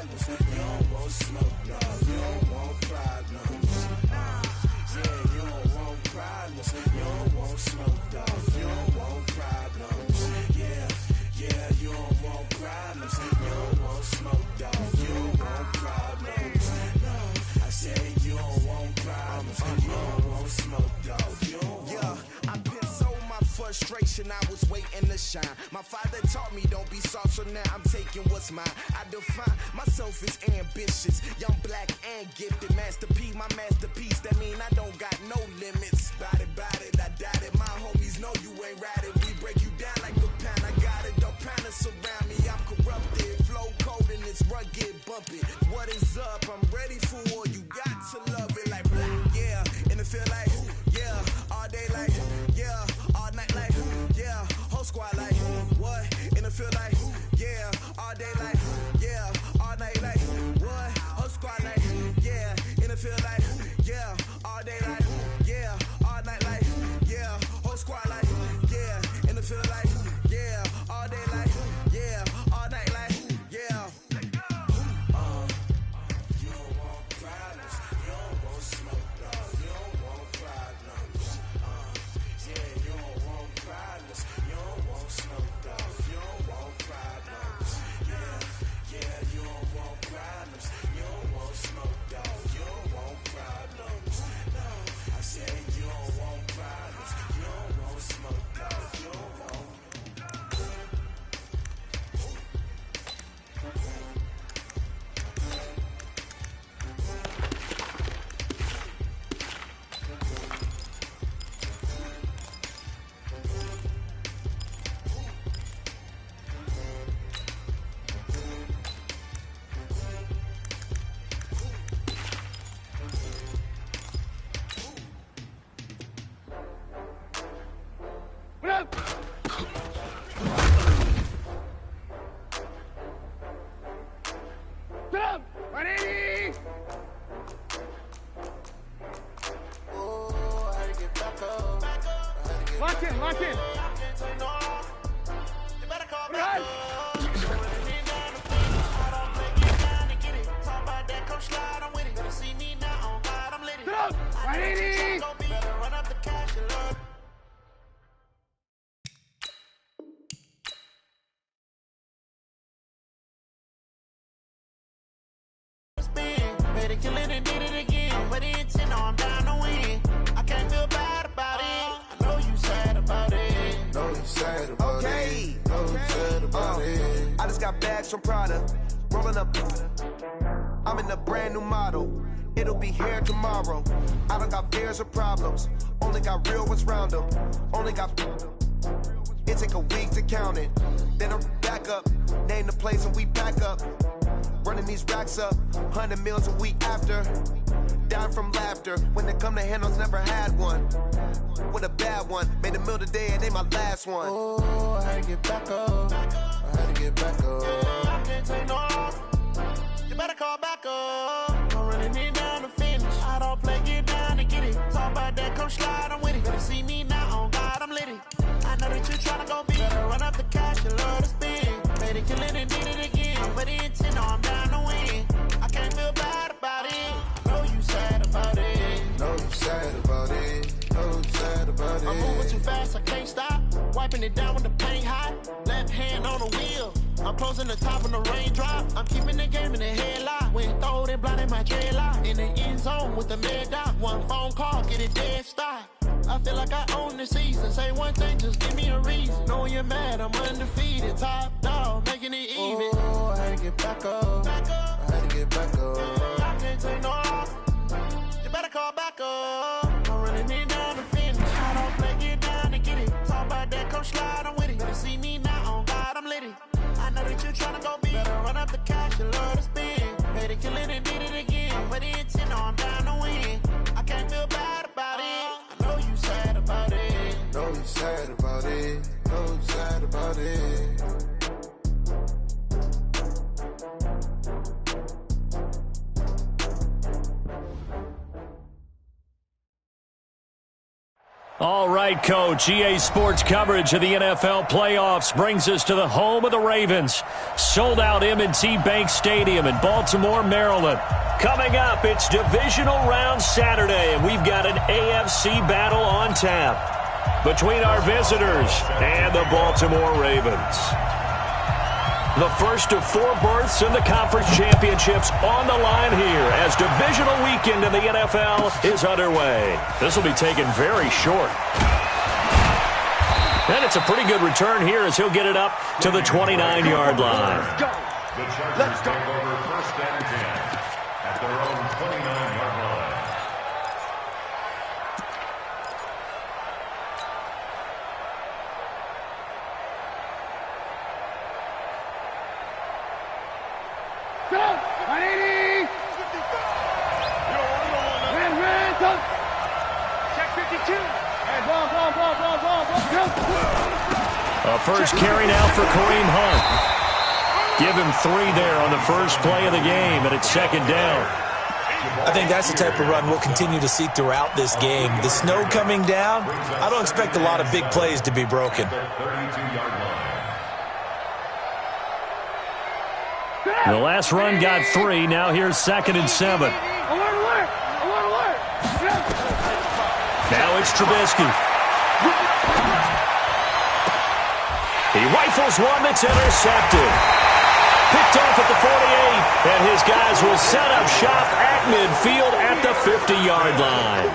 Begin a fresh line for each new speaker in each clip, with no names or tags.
problems. You don't want smoke, dog. You don't want problems. Yeah, you don't want problems. You don't want smoke, dog. You don't want problems. Yeah, you don't want problems. You don't want smoke, dog. You don't want problems. I said you don't want problems. You don't want smoke, dog. You don't want.
Yeah, I been so my frustration, I was waiting to shine. My father taught me don't be soft, so now I'm taking what's mine. I define myself as ambitious, young, black, and gifted. Master P, my masterpiece, that mean I don't got no limits. Bout it, I doubt it. My homies know you ain't ratted. We break you down like a pound. I got it, don't pound it surround me. I'm corrupted, flow cold and it's rugged, bumpy. What is up? I'm ready for war. You got to love it like black, yeah. And it feel like, yeah, all day like, yeah, all night like, yeah, whole squad like, what? And it feel like, yeah, all day like, yeah, all night like, what? Whole squad like, yeah, and it feel like, yeah, all day like, yeah, all night like, yeah, whole squad like, yeah, and it feel like, yeah, all day like, yeah, all night like, yeah.
You don't want problems. You don't want smoke, dog. You don't want problems. Yeah, you don't want problems. You don't want smoke, dog. You don't want problems. Yeah, you don't want problems. You don't want smoke, dog. You don't want problems. No, I said you don't want problems. You don't want smoke, dog. You don't want.
Lock in.
Better kill it and did it again. I'm ready and 10, I'm down to win. I can't feel bad about it. I know you sad about it.
Know you sad about it. Know you sad about it. I just got bags from Prada, rolling up. I'm in a brand new model. It'll be here tomorrow. I don't got fears or problems. Only got real ones round them. Only got. It take a week to count it. Then I'm back up. Name the place and we back up. Running these racks up, 100 meals a week after. Down from laughter, when they come to handles, never had one. With a bad one, made a meal today and they my last one.
Oh, I had to get back up. I had to get back up. I can't take no loss. You better call back up. I'm running it down to finish. I don't play, get down and get it. Talk about that, come slide, I'm with it. Better see me now, on God, I'm lit it. I know that you're trying to go big. Better run up the cash, you love to spin. Made it, kill it and did it again. I'm ready and 10, I'm down to win. I can't feel bad about it. I know you sad about it.
Know you sad about it. Know you sad about it.
I'm moving too fast, I can't stop. Wiping it down with the paint hot. Left hand on the wheel. I'm closing the top when the raindrop. I'm keeping the game in the headlock. When throwed and blinded my dreadlock. In the end zone with the mad dot. One phone call, get it dead stop. I feel like I own the season. Say one thing, just give me a reason. Knowing you're mad, I'm undefeated. Top dog, making it even.
Oh, I had to get back up. I had to get back up.
I can't take no loss. You better call back up. I'm running it down to finish. I don't play, get down and get it. Talk about that, come slide, I'm with it. Better see me now, on God, I'm lit it. I know that you're trying to go big. Better run up the cash, you love to spin. Better kill it and did it again. I'm ready and 10, I'm down to win. I can't feel bad about it. I know you sad about it.
Know you sad about it. Know you sad about it.
All right, Coach. EA Sports coverage of the NFL playoffs brings us to the home of the Ravens. Sold-out M&T Bank Stadium in Baltimore, Maryland. Coming up, it's Divisional Round Saturday, and we've got an AFC battle on tap between our visitors and the Baltimore Ravens. The first of 4 berths in the conference championships on the line here as divisional weekend in the NFL is underway. This will be taken very short. And it's a pretty good return here as he'll get it up to the 29-yard line.
Let's go. The Chargers take over first and 10 at their own 29-yard line.
Go! 180! Red, go! Check 52! Hey, ball.
A first carry now for Kareem Hunt. Give him 3 there on the first play of the game, and it's second down.
I think that's the type of run we'll continue to see throughout this game. The snow coming down, I don't expect a lot of big plays to be broken.
The last run got 3. Now here's 2nd and 7.
Alert!
Now it's Trubisky. He rifles one that's intercepted. Picked off at the 48, and his guys will set up shop at midfield at the 50-yard line.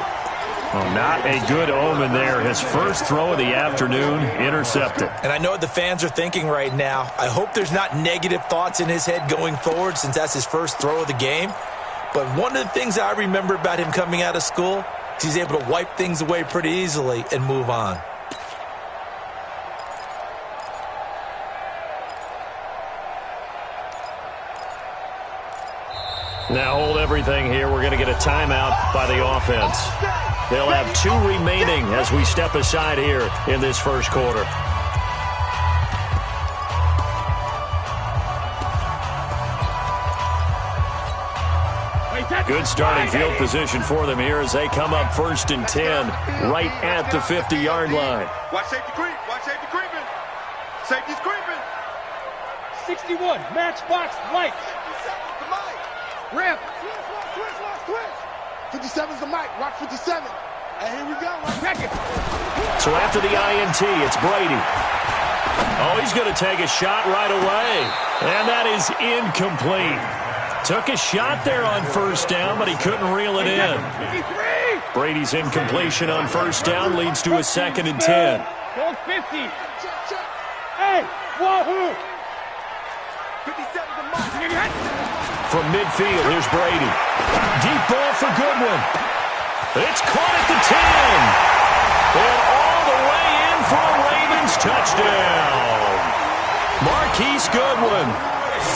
Well, not a good omen there. His first throw of the afternoon, intercepted.
And I know what the fans are thinking right now. I hope there's not negative thoughts in his head going forward since that's his first throw of the game. But one of the things I remember about him coming out of school is he's able to wipe things away pretty easily and move on.
Now hold everything here. We're going to get a timeout by the offense. They'll have 2 remaining as we step aside here in this first quarter. Good starting field position for them here as they come up 1st and 10 right at the 50-yard line.
Watch safety creep. Watch safety creeping. Safety's creeping.
61, matchbox lights.
Ramp. Switch. 57's the mic. Rock 57. And here we go.
Check it.
So after the INT, it's Brady. Oh, he's going to take a shot right away. And that is incomplete. Took a shot there on first down, but he couldn't reel it in. Brady's incompletion on first down leads to a 2nd and 10.
Go 50. Hey, wahoo!
57's the mic.
From midfield, here's Brady. Deep ball for Goodwin. It's caught at the 10. And all the way in for a Ravens touchdown. Marquise Goodwin,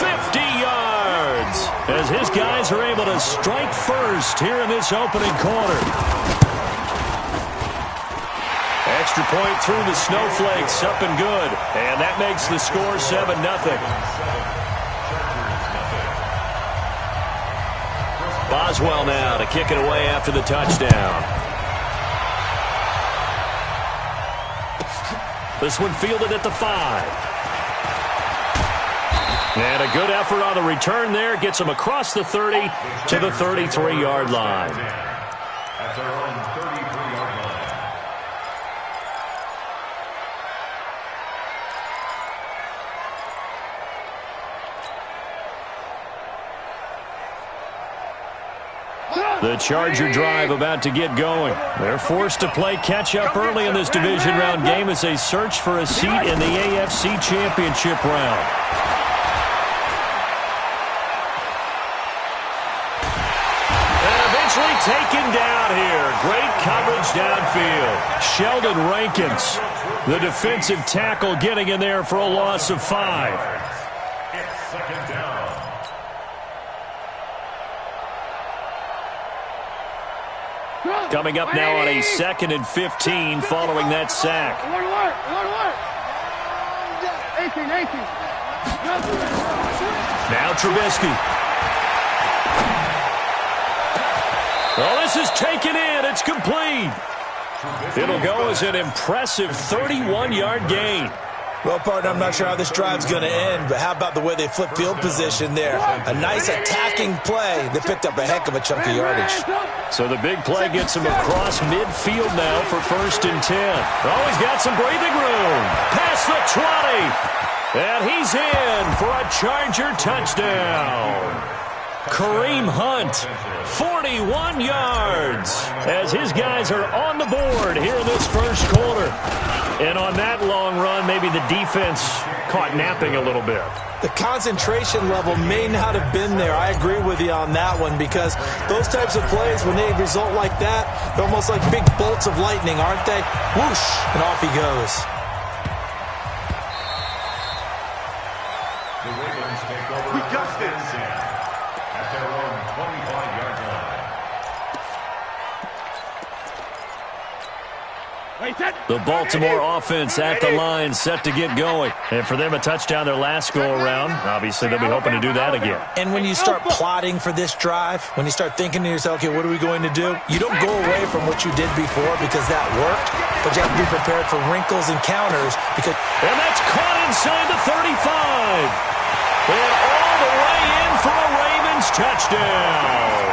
50 yards. As his guys are able to strike first here in this opening quarter. Extra point through the snowflakes, up and good. And that makes the score 7-0. Boswell now to kick it away after the touchdown. This one fielded at the 5. And a good effort on the return there. Gets him across the 30 to the 33-yard line.
At their own 33-yard line.
The Charger drive about to get going. They're forced to play catch-up early in this division round game as they search for a seat in the AFC Championship round. And eventually taken down here. Great coverage downfield. Sheldon Rankins, the defensive tackle, getting in there for a loss of 5.
It's 2nd down.
Coming up now on a 2nd and 15 following that sack.
Alert. 18.
Now Trubisky. Well, this is taken in. It's complete. It'll go as an impressive 31-yard gain.
Well, partner, I'm not sure how this drive's going to end, but how about the way they flip field position there? A nice attacking play. They picked up a heck of a chunk of yardage.
So the big play gets him across midfield now for 1st and 10. Oh, he's got some breathing room. Past the 20. And he's in for a Charger touchdown. Kareem Hunt, 41 yards, as his guys are on the board here in this first quarter. And on that long run, maybe the defense caught napping a little bit.
The concentration level may not have been there. I agree with you on that one, because those types of plays, when they result like that, they're almost like big bolts of lightning, aren't they? Whoosh, and off he goes.
The Ravens take over. We got this. At their own 25-yard line.
The Baltimore offense at the line, set to get going. And for them, a touchdown their last go-around. Obviously, they'll be hoping to do that again.
And when you start plotting for this drive, when you start thinking to yourself, okay, what are we going to do? You don't go away from what you did before because that worked, but you have to be prepared for wrinkles and counters.
And that's caught inside the 35. And all the way in for a Ravens touchdown.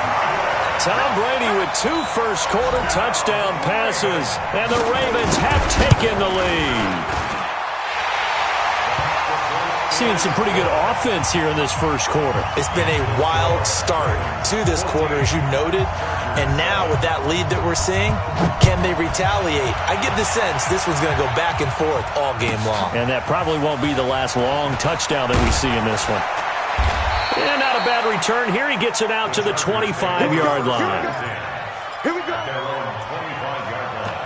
Tom Brady with 2 first-quarter touchdown passes, and the Ravens have taken the lead. Seeing some pretty good offense here in this first quarter.
It's been a wild start to this quarter, as you noted, and now with that lead that we're seeing, can they retaliate? I get the sense this one's going to go back and forth all game long.
And that probably won't be the last long touchdown that we see in this one. And not a bad return here. He gets it out to the 25-yard line.
Here we go. At their own 25-yard line.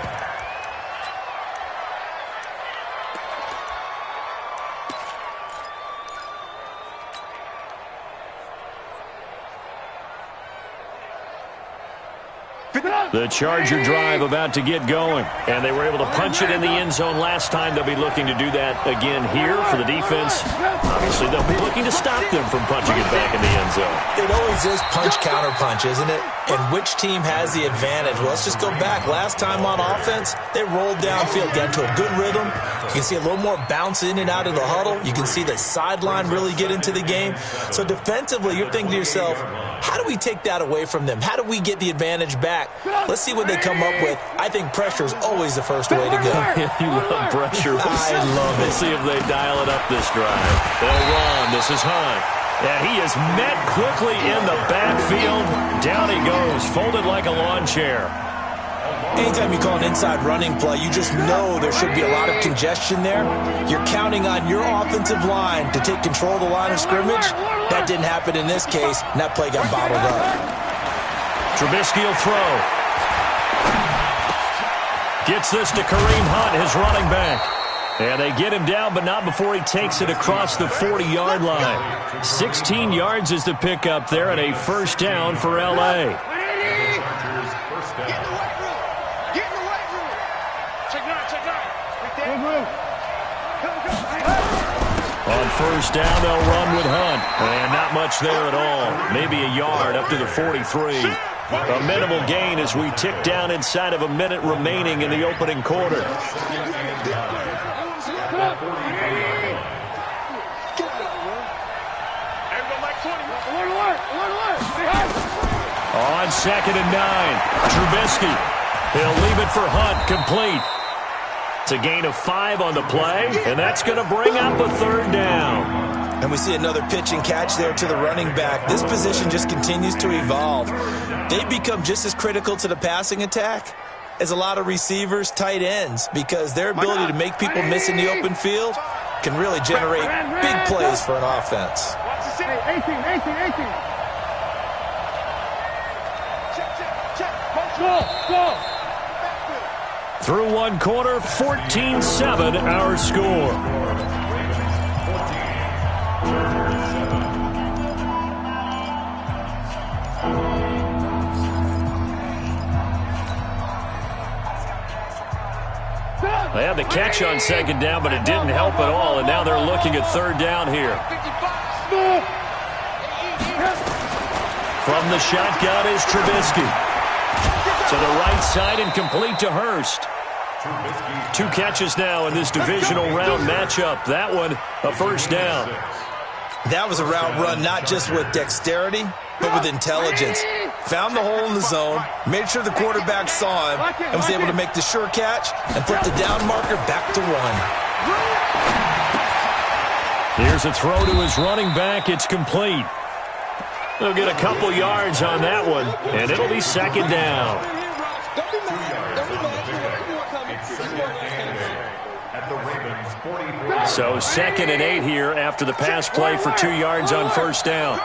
The Charger drive about to get going. And they were able to punch it in the end zone last time. They'll be looking to do that again here for the defense. Obviously, they'll be looking to stop them from punching it back in the end zone.
It always is punch-counter-punch, isn't it? And which team has the advantage? Well, let's just go back. Last time on offense, they rolled downfield, got into a good rhythm. You can see a little more bounce in and out of the huddle. You can see the sideline really get into the game. So defensively, you're thinking to yourself, how do we take that away from them? How do we get the advantage back? Let's see what they come up with. I think pressure is always the first way to go.
You love pressure.
I love it.
Let's see if they dial it up this drive. They'll run. This is Hunt. And he is met quickly in the backfield. Down he goes, folded like a lawn chair.
Anytime you call an inside running play, you just know there should be a lot of congestion there. You're counting on your offensive line to take control of the line of scrimmage. That didn't happen in this case, and that play got bottled up.
Trubisky will throw. Gets this to Kareem Hunt, his running back. And they get him down, but not before he takes it across the 40-yard line. 16 yards is the pickup there, and a first down for L.A. On first down, they'll run with Hunt. And not much there at all. Maybe a yard up to the 43. A minimal gain as we tick down inside of a minute remaining in the opening quarter. On 2nd and 9, Trubisky. He'll leave it for Hunt, complete. It's a gain of 5 on the play, and that's going to bring up a third down.
And we see another pitch and catch there to the running back. This position just continues to evolve. They become just as critical to the passing attack as a lot of receivers, tight ends, because their ability to make people miss in the open field can really generate big plays for an offense.
18. Go.
Through one quarter, 14-7 our score. They had the catch on 2nd down, but it didn't help at all, and now they're looking at 3rd down here. From the shotgun is Trubisky. To the right side and complete to Hurst. 2 catches now in this divisional round matchup. That one, a first down.
That was a route run not just with dexterity, but with intelligence. Found the hole in the zone, made sure the quarterback saw him, and was able to make the sure catch and put the down marker back to 1.
Here's a throw to his running back. It's complete. They'll get a couple yards on that one, and it'll be second down. So 2nd and 8 here after the pass play for 2 yards on first down.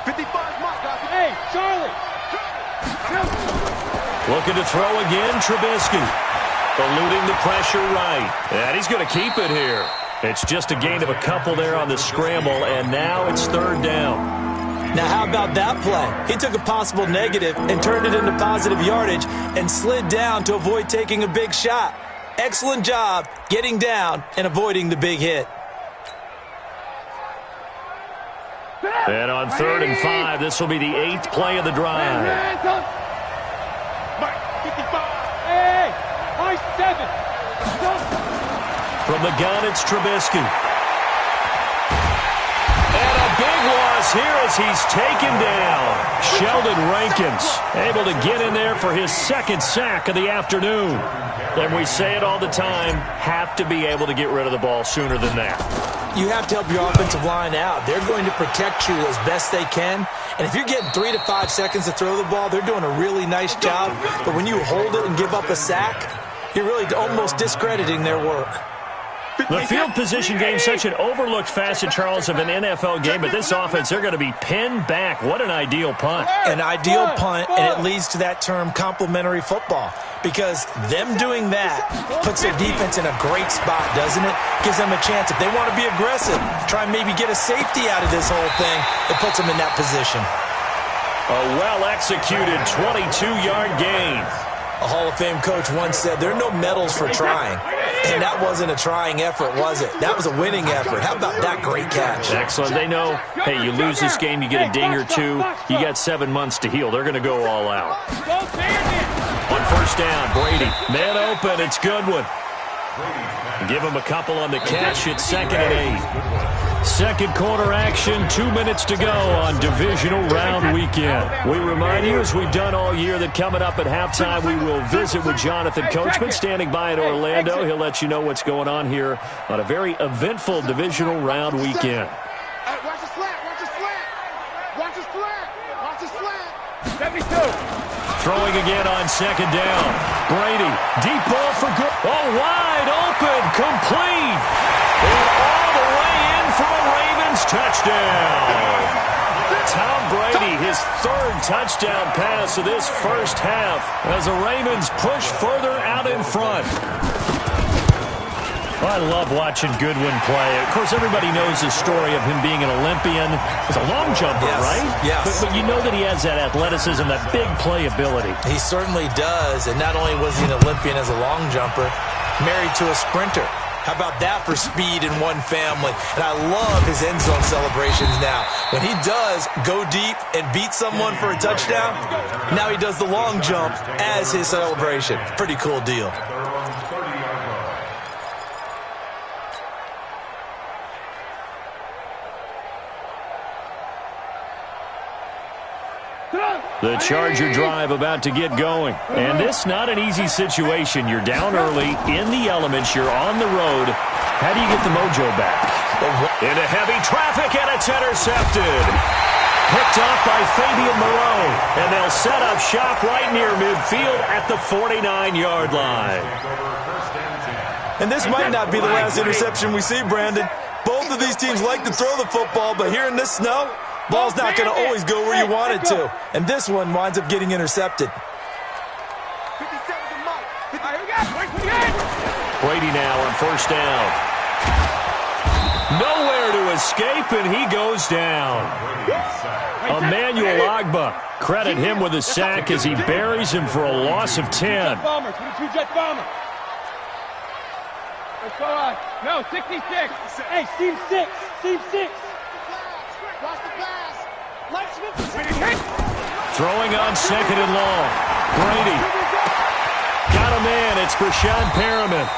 55 mark. Hey, Charlie.
Looking to throw again, Trubisky. Eluding the pressure right. And he's going to keep it here. It's just a gain of a couple there on the scramble, and now it's 3rd down.
Now, how about that play? He took a possible negative and turned it into positive yardage and slid down to avoid taking a big shot. Excellent job getting down and avoiding the big hit.
And on 3rd and 5, this will be the 8th play of the drive. From the gun, it's Trubisky. And a big loss here as he's taken down. Sheldon Rankins able to get in there for his 2nd sack of the afternoon. And we say it all the time, have to be able to get rid of the ball sooner than that.
You have to help your offensive line out. They're going to protect you as best they can. And if you're getting 3 to 5 seconds to throw the ball, they're doing a really nice job. But when you hold it and give up a sack, you're really almost discrediting their work.
The field position game is such an overlooked facet, Charles, of an NFL game, but this offense, they're going to be pinned back. What an ideal punt.
An ideal punt, and it leads to that term complementary football, because them doing that puts their defense in a great spot, doesn't it? Gives them a chance. If they want to be aggressive, try and maybe get a safety out of this whole thing, it puts them in that position.
A well-executed 22-yard gain.
A Hall of Fame coach once said, there are no medals for trying. And that wasn't a trying effort, was it? That was a winning effort. How about that great catch?
Excellent. They know, hey, you lose this game, you get a ding or two, you got 7 months to heal. They're going to go all out. On first down, Brady. Man open, it's Goodwin. Give him a couple on the catch. It's 2nd and 8. Second quarter action, 2 minutes to go on Divisional Round Weekend. We remind you, as we've done all year, that coming up at halftime, we will visit with Jonathan Coachman, standing by in Orlando. He'll let you know what's going on here on a very eventful Divisional Round Weekend.
Watch the slant, watch the slant. Watch the slant, watch the slant.
72.
Throwing again on 2nd down. Brady, deep ball for good. Oh, wide open, complete. And all the way in for a Ravens touchdown. Tom Brady, his 3rd touchdown pass of this first half as the Ravens push further out in front. Well, I love watching Goodwin play. Of course, everybody knows the story of him being an Olympian. He's a long jumper,
yes,
right?
Yes.
But you know that he has that athleticism, that big play ability.
He certainly does. And not only was he an Olympian as a long jumper, married to a sprinter. How about that for speed in one family? And I love his end zone celebrations now. When he does go deep and beat someone for a touchdown, now he does the long jump as his celebration. Pretty cool deal.
The Charger drive about to get going. And this not an easy situation. You're down early, in the elements, you're on the road. How do you get the mojo back? Into heavy traffic, and it's intercepted. Picked off by Fabian Moreau. And they'll set up shop right near midfield at the 49-yard line.
And this might not be the last interception we see, Brandon. Both of these teams like to throw the football, but here in this snow, ball's not going to always go where you want it to. And this one winds up getting intercepted.
Brady now on first down. Nowhere to escape, and he goes down. Emmanuel Ogbah, credit him with a sack as he buries him for a loss of 10.
No, 66. Hey, seam 6. Seam 6.
Watch the pass.
Throwing on 2nd and long. Brady. Got a man. It's Brashad Perriman.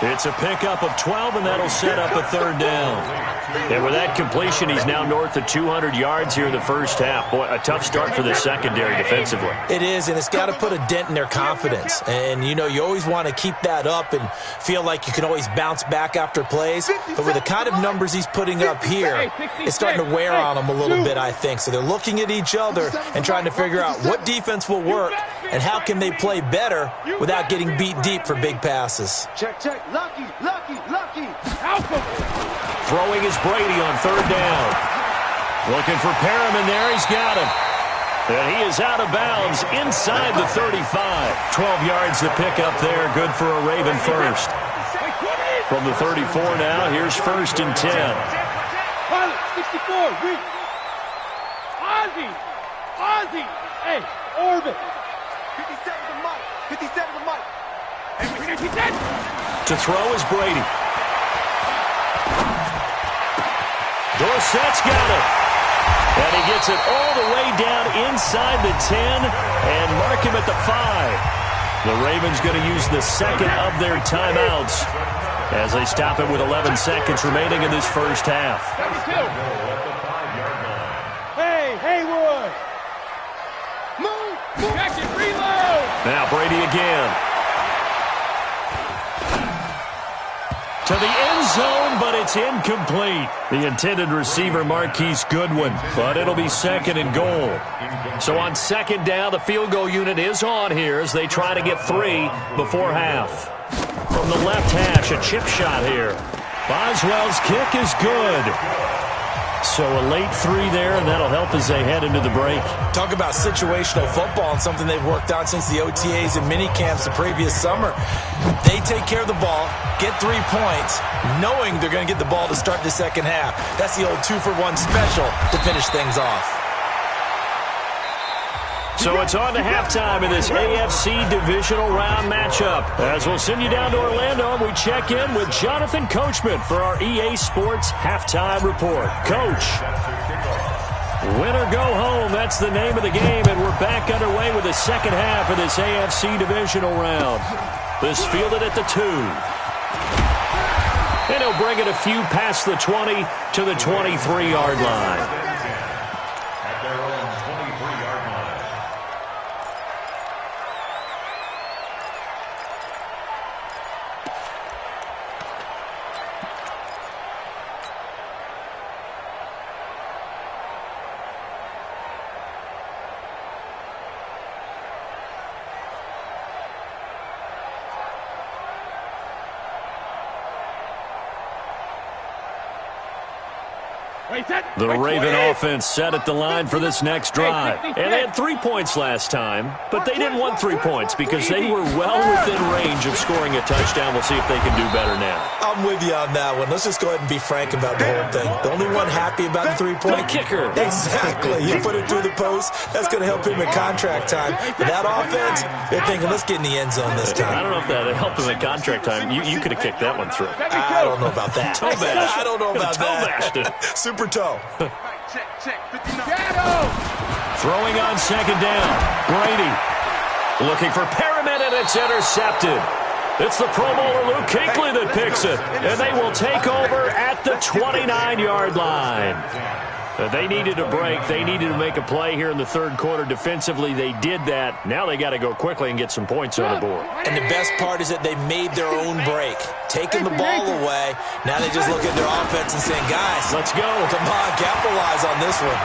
It's a pickup of 12, and that'll set up a third down. And with that completion, he's now north of 200 yards here in the first half. Boy, a tough start for the secondary defensively.
It is, and it's got to put a dent in their confidence. And, you know, you always want to keep that up and feel like you can always bounce back after plays. But with the kind of numbers he's putting up here, it's starting to wear on them a little bit, I think. So they're looking at each other and trying to figure out what defense will work and how can they play better without getting beat deep for big passes.
Check. Lucky.
Throwing is Brady on third down. Looking for Perriman there. He's got him. And he is out of bounds inside the 35. 12 yards to pick up there. Good for a Raven first. From the 34 now, here's first and 10.
Pilot, 64, weak. Ozzy. Hey, orbit.
57 to Mike.
To throw is Brady. Dorsett's got it. And he gets it all the way down inside the 10 and mark him at the 5. The Ravens going to use the second of their timeouts as they stop it with 11 seconds remaining in this first half.
Hey, Haywood. Move. Jack it, reload.
Now Brady again. To the end zone, but it's incomplete. The intended receiver, Marquise Goodwin, but it'll be second and goal. So on second down, the field goal unit is on here as they try to get 3 before half. From the left hash, a chip shot here. Boswell's kick is good. So a late 3 there, and that'll help as they head into the break.
Talk about situational football and something they've worked on since the OTAs and mini camps the previous summer. They take care of the ball, get 3 points, knowing they're going to get the ball to start the second half. That's the old 2-for-1 special to finish things off.
So it's on to halftime in this AFC Divisional Round matchup. As we'll send you down to Orlando, and we check in with Jonathan Coachman for our EA Sports Halftime Report. Coach, win or go home, that's the name of the game, and we're back underway with the second half of this AFC Divisional Round. This fielded at the 2. And he'll bring it a few past the 20 to the 23-yard line. The Raven offense set at the line for this next drive. And they had 3 points last time, but they didn't want 3 points because they were well within range of scoring a touchdown. We'll see if they can do better now.
I'm with you on that one. Let's just go ahead and be frank about the whole thing. The only one happy about the 3-point
kicker.
Exactly. You put it through the post. That's going to help him in contract time. But that offense, they're thinking, let's get in the end zone this time.
I don't know if that helped him in contract time. You could have kicked that one through.
I don't know about that.
Toe bash.
I don't know about that. Super toe.
Throwing on second down. Brady looking for Perriman, and it's intercepted. It's the Pro Bowler Luke Kuechly that picks it, and they will take over at the 29-yard line. They needed a break. They needed to make a play here in the third quarter. Defensively, they did that. Now they got to go quickly and get some points on the board.
And the best part is that they made their own break, taking the ball away. Now they just look at their offense and saying, guys,
let's go.
Come on, capitalize on this one.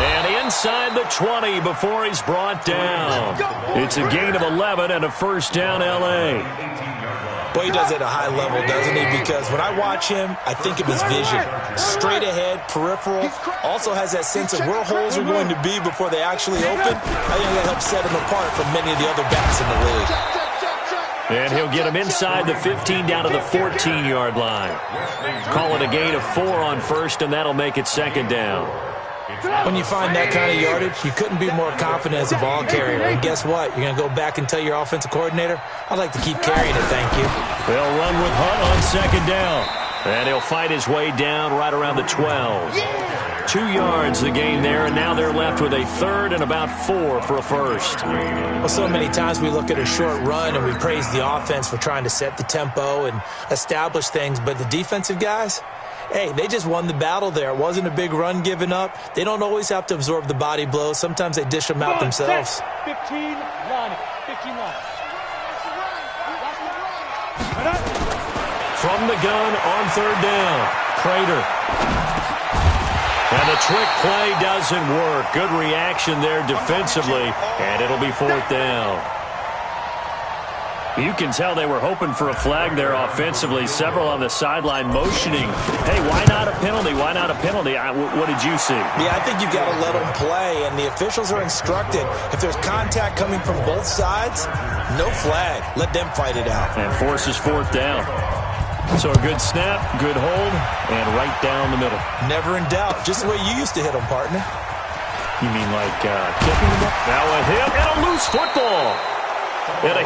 And inside the 20 before he's brought down. It's a gain of 11 and a first down, L.A.
Boy, he does it at a high level, doesn't he? Because when I watch him, I think of his vision. Straight ahead, peripheral. Also has that sense of where holes are going to be before they actually open. I think that helps set him apart from many of the other backs in the league.
And he'll get him inside the 15 down to the 14-yard line. Call it a gain of 4 on first, and that'll make it second down.
When you find that kind of yardage, you couldn't be more confident as a ball carrier. And guess what? You're going to go back and tell your offensive coordinator, I'd like to keep carrying it, thank you.
They'll run with Hunt on second down. And he'll fight his way down right around the 12. 2 yards the gain there, and now they're left with a third and about 4 for a first.
Well, so many times we look at a short run and we praise the offense for trying to set the tempo and establish things, but the defensive guys, hey, they just won the battle there. It wasn't a big run given up. They don't always have to absorb the body blows. Sometimes they dish them out themselves.
15 run. 15 run.
From the gun on third down, Prater. And the trick play doesn't work. Good reaction there defensively, and it'll be fourth down. You can tell they were hoping for a flag there offensively. Several on the sideline motioning, hey, why not a penalty? Why not a penalty? What did you see?
Yeah, I think you've got to let them play, and the officials are instructed. If there's contact coming from both sides, no flag. Let them fight it out.
And forces fourth down. So a good snap, good hold, and right down the middle.
Never in doubt. Just the way you used to hit them, partner.
You mean like kicking them up? Now a hit and a loose football. And a